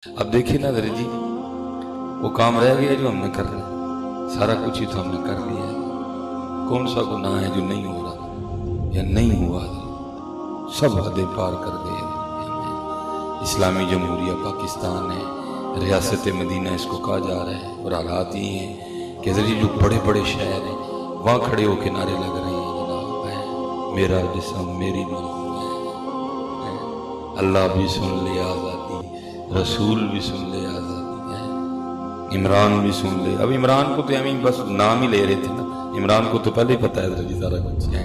اب دیکھیے نا ذرا جی، وہ کام رہ گیا جو ہم نے کرنا، سارا کچھ ہی تو ہم نے کر لیا ہے۔ کون سا گناہ ہے جو نہیں ہو رہا یا نہیں ہوا؟ سب حدیں پار کر گئے۔ اسلامی جمہوریہ پاکستان ہے، ریاست مدینہ اس کو کہا جا رہا ہے، اور حالات یہ ہیں کہ ذریعے جو بڑے بڑے شہر ہیں وہاں کھڑے ہو کے نعرے لگ رہے ہیں، جناب ہے میرا جسم میری ملک ہے، اللہ بھی سن لے آزادی، رسول بھی سن لے آزادی ہے، عمران بھی سن لے۔ اب عمران کو تو ہمیں بس نام ہی لے رہے تھے نا، عمران کو تو پہلے ہی پتہ ہے جی سارا کچھ ہے،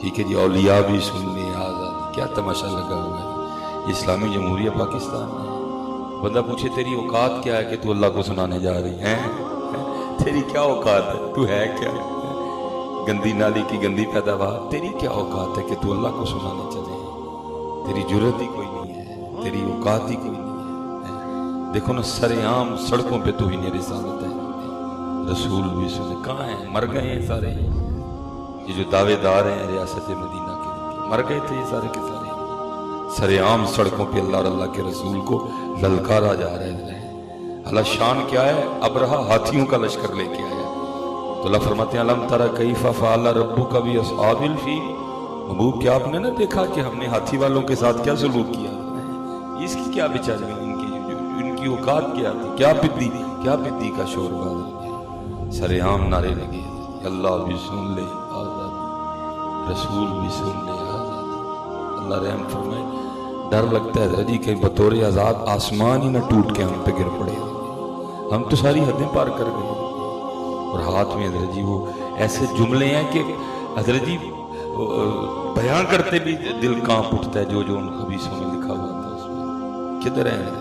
ٹھیک ہے جی، اولیاء بھی سن لے آزادی۔ کیا تماشا لگا ہوا ہے اسلامی جمہوریہ پاکستان میں؟ بندہ پوچھے تیری اوقات کیا ہے کہ تو اللہ کو سنانے جا رہی ہے؟ تیری کیا اوقات ہے؟ تو ہے کیا؟ گندی نالی کی گندی پیداوار، تیری کیا اوقات ہے کہ تو اللہ کو سنانے چلے؟ تیری جرت ہی کوئی نہیں ہے، تیری اوقات ہی کوئی نہیں ہے۔ دیکھو نا سر عام سڑکوں پہ تو ہی نہیں رسالت ہے، رسول بھی سنے کہاں ہیں؟ مر گئے ہیں سارے، یہ جو دعوے دار ہیں ریاست مدینہ کے مر گئے تھے یہ سارے کے سارے۔ سر عام سڑکوں پہ اللہ اور اللہ کے رسول کو للکارا جا رہے ہیں۔ اللہ شان کیا ہے؟ ابرہا ہاتھیوں کا لشکر لے کے آیا تو اللہ فرماتے ہیں الم تری کیف فعل ربک باصحاب الفیل، محبوب کیا آپ نے نہ دیکھا کہ ہم نے ہاتھی والوں کے ساتھ کیا سلوک کیا؟ اس کی کیا بیچاری ان کی اوقات کیا تھی؟ کیا بدی کا شور باز سر عام نعرے لگے، اللہ بھی سن لے آزادی، رسول بھی سن لے آزادی۔ اللہ رحم فرمائے، ڈر لگتا ہے جی کہ بطور آزاد آسمان ہی نہ ٹوٹ کے ہم پہ گر پڑے، ہم تو ساری حدیں پار کر گئے۔ اور ہاتھ میں حضرت جی وہ ایسے جملے ہیں کہ حضرت جی بیان کرتے بھی دل کانپ اٹھتا ہے، جو ان حدیثوں میں لکھا ہوا تھا اس میں۔ کدھر ہیں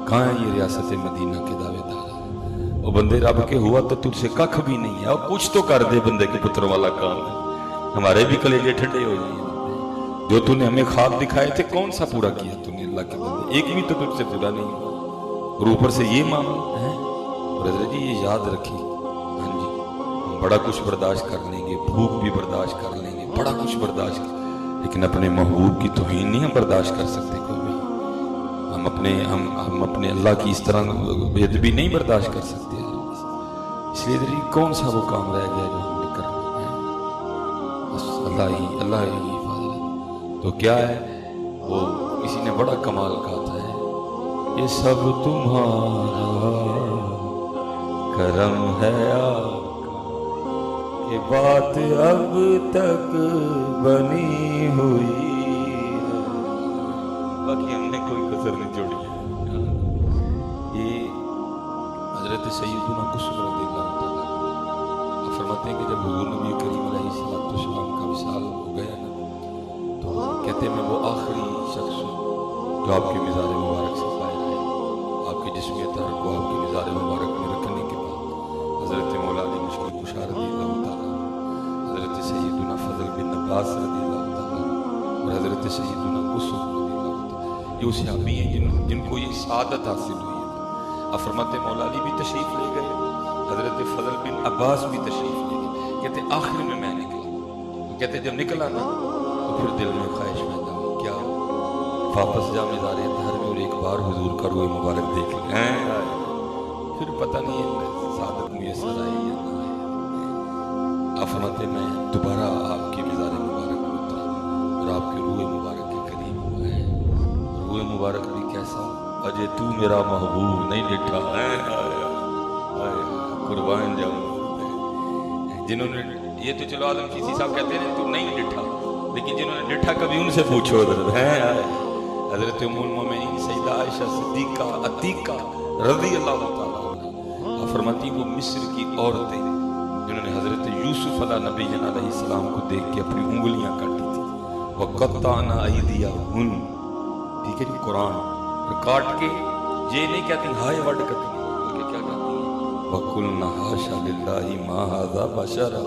کہاں ہے یہ ریاست مدینہ کے دعوے دار؟ وہ بندے رب کے ہوا تو تجھ سے ککھ بھی نہیں ہے، اور کچھ تو کر دے بندے کے پتر والا کام ہے، ہمارے بھی کلیجے ٹھنڈے ہو جائیں۔ جو تو نے ہمیں خواب دکھائے تھے کون سا پورا کیا تو نے اللہ کے بندے؟ ایک بھی تو تجھ سے پورا نہیں ہوا، اور اوپر سے یہ معاملہ ہے۔ اور حضرت جی یہ یاد رکھیے، ہاں جی ہم بڑا کچھ برداشت کر لیں گے، بھوک بھی برداشت کر لیں گے، بڑا کچھ برداشت کر، لیکن اپنے محبوب کی توہین نہیں ہم برداشت کر سکتے کوئی بھی۔ ہم اپنے اللہ کی اس طرح بے ادبی نہیں برداشت کر سکتے۔ اس لیے حضرت جی کون سا وہ کام رہ گیا جو ہم نے کرنا ہے؟ بس اللہ ہی حفاظت۔ تو کیا ہے وہ کسی نے بڑا کمال کہا تھا، یہ سب تمہارا کرم ہے آقا، کہ بات اب تک بنی ہوئی ہے، باقی ہم نے کوئی کسر نہیں چھوڑی۔ یہ حضرت سیدنا قصب رضی اللہ تعالیٰ فرماتے ہیں کہ جب حضور نبی کریم علیہ السلام کا وصال ہو گیا نا، تو کہتے ہیں میں وہ آخری شخص ہوں جو آپ کی مزار مبارک سے ظاہر ہے۔ آپ کی جسمیت کو آپ کی مزار مبارک میں رکھنے کے بعد حضرت مولا علی مشکل کشا رضی اللہ تعالیٰ، حضرت سیدنا فضل بن عباس رضی اللہ تعالیٰ، اور حضرت سیدنا قصب رضی اللہ تعالیٰ، یہ وہ صحابی ہیں جن کو یہ سعادت حاصل ہوئی ہے۔ آپ فرماتے مولا علی بھی تشریف لے گئے، حضرت فضل بن عباس بھی تشریف لے گئے، کہتے آخر میں نکلا، کہتے جب نکلا نا تو پھر دل میں خواہش پیدا ہو، کیا واپس جا مزار اطہر میں اور ایک بار حضور کا روح مبارک دیکھ لیں۔ پھر پتہ نہیں ہے سعادت میسر آئی یا نہ آئی۔ آپ فرماتے میں دوبارہ آپ کی مزار مبارک میں اترا اور آپ کے روح مبارک کے قریب ہوئے، روح مبارک بھی کیسا، اجے تو میرا محبوب نہیں ڈٹھا، قربان جاؤں۔ جنہوں نے یہ تو چلو آدم چیزی صاحب کہتے ہیں تو نہیں ڈٹھا، لیکن جنہوں نے ڈٹھا کبھی ان سے پوچھو حضرت ام المومنین سیدہ عائشہ صدیقہ عتیقہ رضی اللہ تعالیٰ عنہ فرماتی وہ مصر کی عورتیں جنہوں نے حضرت یوسف علیہ نبی علیہ السلام کو دیکھ کے اپنی انگلیاں کاٹی تھی، وَقَطَّعْنَا أَيْدِيَهُنَّ، ٹھیک ہے جی قرآن، اور کاٹ کے یہ نہیں کہتی ہائے وڈ کہتی ہیں، بلکہ کیا کہتی ہیں وَقُلْنَا حَاشَا لِلَّهِ مَا هَذَا بَشَرًا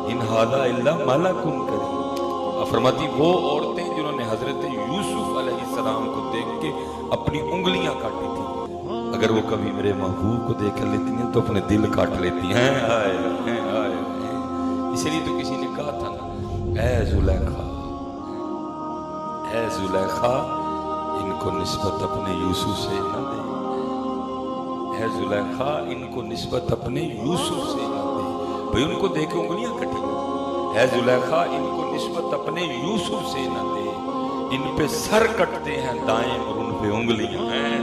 إِنْ هَذَا إِلَّا مَلَكٌ كَرِيمٌ۔ فرماتی وہ عورتیں جنہوں نے حضرت یوسف علیہ السلام کو دیکھ کے اپنی انگلیاں کاٹی تھی، اگر وہ کبھی میرے محبوب کو دیکھ کر لیتی ہیں تو اپنے دل کاٹ لیتی ہیں۔ اسی لیے تو کسی نے کہا تھا نا، اے زلیخا ان इनको निस्बत अपने यूसुफ से न दे, है जुलेखा इनको निस्बत अपने यूसुफ से न दे। भाई उनको देखे उंगलियां कटी, है जुलेखा इनको निस्बत अपने यूसुफ से न दे, इन पे सर कटते हैं दाएं और उन पे उंगलियां हैं।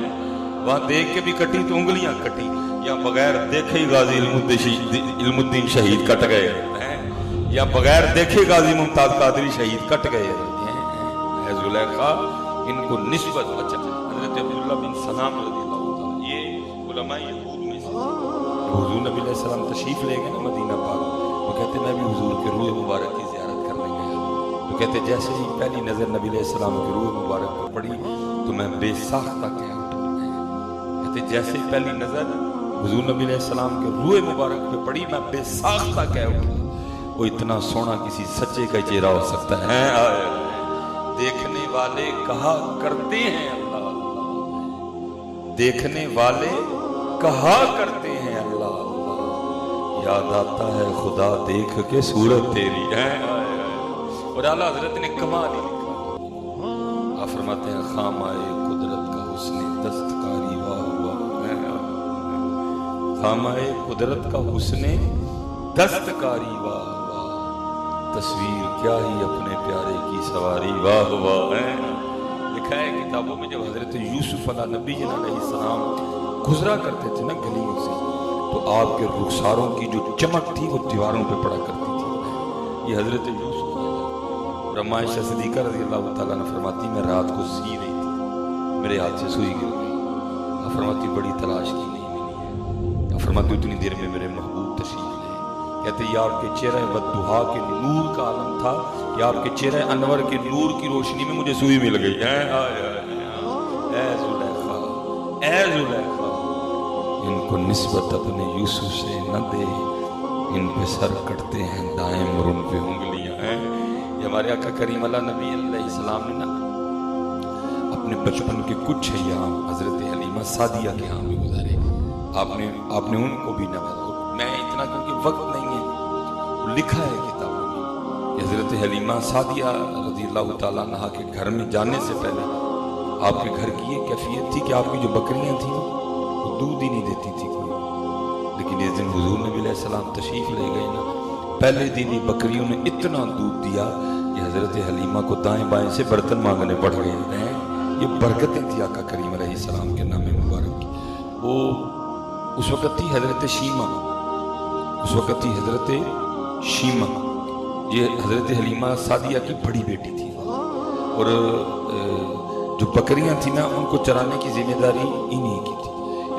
वहां देख के भी कटी तो उंगलियां कटी, या बगैर देखे ही गाजी इल्मुद्दीन शहीद कट गए हैं, या बगैर देखे गाजी मुमताज कादरी शहीद कट गए हैं। है जुलेखा इनको निस्बत, अच्छा हजरत अब्दुल्लाह बिन सलाम रज़ियल्लाहु ताला, ये उलमा यहूद में से हुजूर नबी अलैहि सलाम तशरीफ ले गए ना मदीना पाक, तो कहते मैं भी हुजूर के रूह मुबारक की ज़ियारत करने गया, तो कहते जैसे ही पहली नज़र नबी अलैहि सलाम की रूह मुबारक पर पड़ी तो मैं बेसाख्ता कह उठा। कहते जैसे ही पहली नज़र हुजूर नबी अलैहि सलाम के रूह मुबारक पे पड़ी मैं बेसाख्ता कह उठा। वो इतना सोना किसी सच्चे का चेहरा हो सकता है? देखने वाले कहा करते हैं अल्लाह अल्लाह, देखने वाले कहा करते हैं अल्लाह अल्लाह, याद आता है खुदा देख के सूरत तेरी है। और आला हजरत ने कमाल ही लिखा, आप फरमाते हैं खामाए कुदरत का हुस्न दस्तकारी वाह वाह, खामाए कुदरत का हुस्न दस्तकारी वाह, तस्वीर क्या ही अपने प्यारे की सवारी वाह वाह है। लिखा है किताबों में जब हजरत यूसुफ अलैहिस्सलाम गुजरा करते थे ना गलियों से, तो आपके रुखसारों की जो चमक थी वो दीवारों पे पड़ा करती थी। ये हजरत यूसुफ। रमाइश सिद्दीक़ा रज़ियल्लाहु ताला अन्हा फरमाती मैं रात को सी रही थी, मेरे हाथ से सुई गिर गई। फरमाती बड़ी तलाश की नहीं मिली है। फरमाती उतनी देर में मेरे महबूब तशरीफ ले। कहते ये आपके चेहरे बद्दुहा के नूर का आलम था कि आपके चेहरे अनवर के नूर की रोशनी में मुझे सुई मिल गई है। ऐ जुलेखा, ऐ जुलेखा, इनको निस्बत अपने यूसुफ से न दे, इन पे सर कटते हैं दाएं और उन पे उंगलियां हैं। ये हमारे आका करीम अल्लाह नबी अलैहिस्सलाम ने ना अपने बचपन के कुछ अय्याम हजरत हलीमा सादिया के यहाँ भी गुजारे। आपने उनको भी नवाजा। मैं इतना क्योंकि वक्त नहीं है, लिखा है किताबों में कि हजरत हलीमा सादिया रज़ियल्लाहु ताला अन्हा के घर में जाने से पहले आपके घर की ये कैफियत थी कि आपकी जो बकरियां थी वो दूध ही नहीं देती थी कोई। लेकिन इस दिन हुजूर नबी अलैहि सलाम तशरीफ ले गए ना, पहले दिन ही बकरियों ने इतना दूध दिया कि हजरत हलीमा को दाएं बाएं से बर्तन मांगने पड़ गए हैं। ये बरकतें थी आका करीम अलैहिस्सलाम के नाम मुबारक की। वो उस वक़्त थी हजरत शीमा, उस वक़्त थी हजरत शीमा, ये हजरत हलीमा सादिया की बड़ी बेटी थी। और जो बकरियां थी ना उनको चराने की जिम्मेदारी इन्हीं की थी।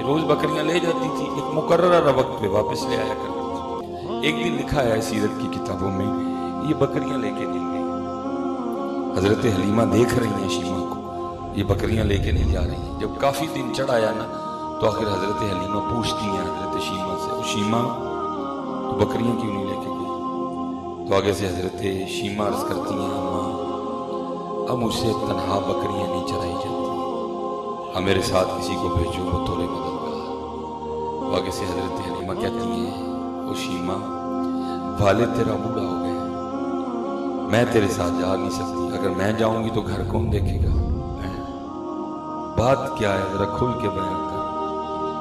रोज़ बकरियां ले जाती थी, एक मुकर्रर वक्त पे वापस ले आया करती थी। एक दिन लिखा है सीरत की किताबों में, ये बकरियां लेके नहीं गई। हजरत हलीमा देख रही हैं शीमा को, ये बकरियां लेके नहीं जा रही हैं। जब काफ़ी दिन चढ़ आया ना तो आखिर हजरत हलीमा पूछती हैं हजरत शीमा से, शीमा तो बकरियां क्यों नहीं लेके गई? तो आगे से हजरत शीमा अर्ज करती हैं अम्मा अब मुझसे तन्हा बकरियां नहीं चराई जाती, अब मेरे साथ किसी को भेजो वो थोड़े मददगार। तो आगे से हजरत हलीमा कहती हैं ओ शीमा वाले तेरा बूढ़ा हो गया, मैं तेरे साथ जा नहीं सकती, अगर मैं जाऊंगी तो घर कौन देखेगा? बात क्या है जरा खुल के बयान कर।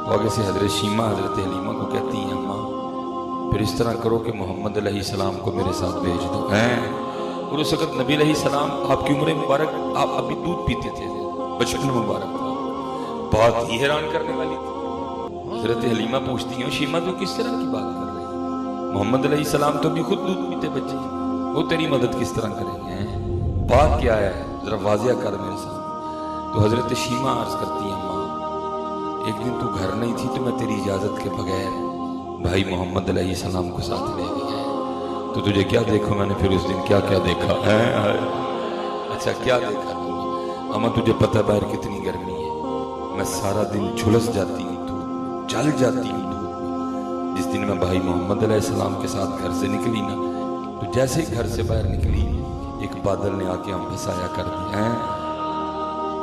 तो आगे से हजरत शीमा हजरत हलीमा को कहती हैं अम्मा फिर इस तरह करो कि मोहम्मद अलैहिस्सलाम को मेरे साथ भेज दो। और उस वक्त नबी अलैहिस्सलाम आपकी उम्र मुबारक, आप अभी दूध पीते थे, बचपन मुबारक था। बात ही हैरान करने वाली थी। हजरत हलीमा पूछती हैं शीमा तू किस तरह की बात कर रही है? मोहम्मद अलैहिस्सलाम तो अभी खुद दूध पीते बच्चे, वो तेरी मदद किस तरह करेंगे? बात क्या है जरा वाजिया कर मेरे साथ। तो हजरत शीमा अर्ज करती हैं अम्मा एक दिन तू घर नहीं थी तो मैं तेरी इजाजत के बगैर भाई मोहम्मद अलैहिस्सलाम को साथ ले गया, तो तुझे क्या देखो मैंने फिर उस दिन क्या क्या देखा है? अच्छा क्या देखा तुमने? अम्मा तुझे पता बाहर कितनी गर्मी है, मैं सारा दिन झुलस जाती हूँ, धूप जल जाती हूँ धूप। जिस दिन मैं भाई मोहम्मद अलैहिस्सलाम के साथ घर से निकली ना, तो जैसे ही घर से बाहर निकली एक बादल ने आके हम पे साया कर दिया है,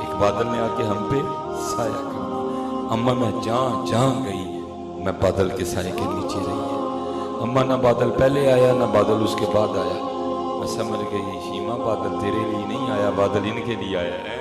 एक बादल ने आके हम पे साया कर दिया। अम्मा मैं जहाँ गई मैं बादल के साए के नीचे रही। अम्मा ना बादल पहले आया ना बादल उसके बाद आया। मैं समझ गई शीमा बादल तेरे लिए नहीं आया, बादल इनके लिए आया है।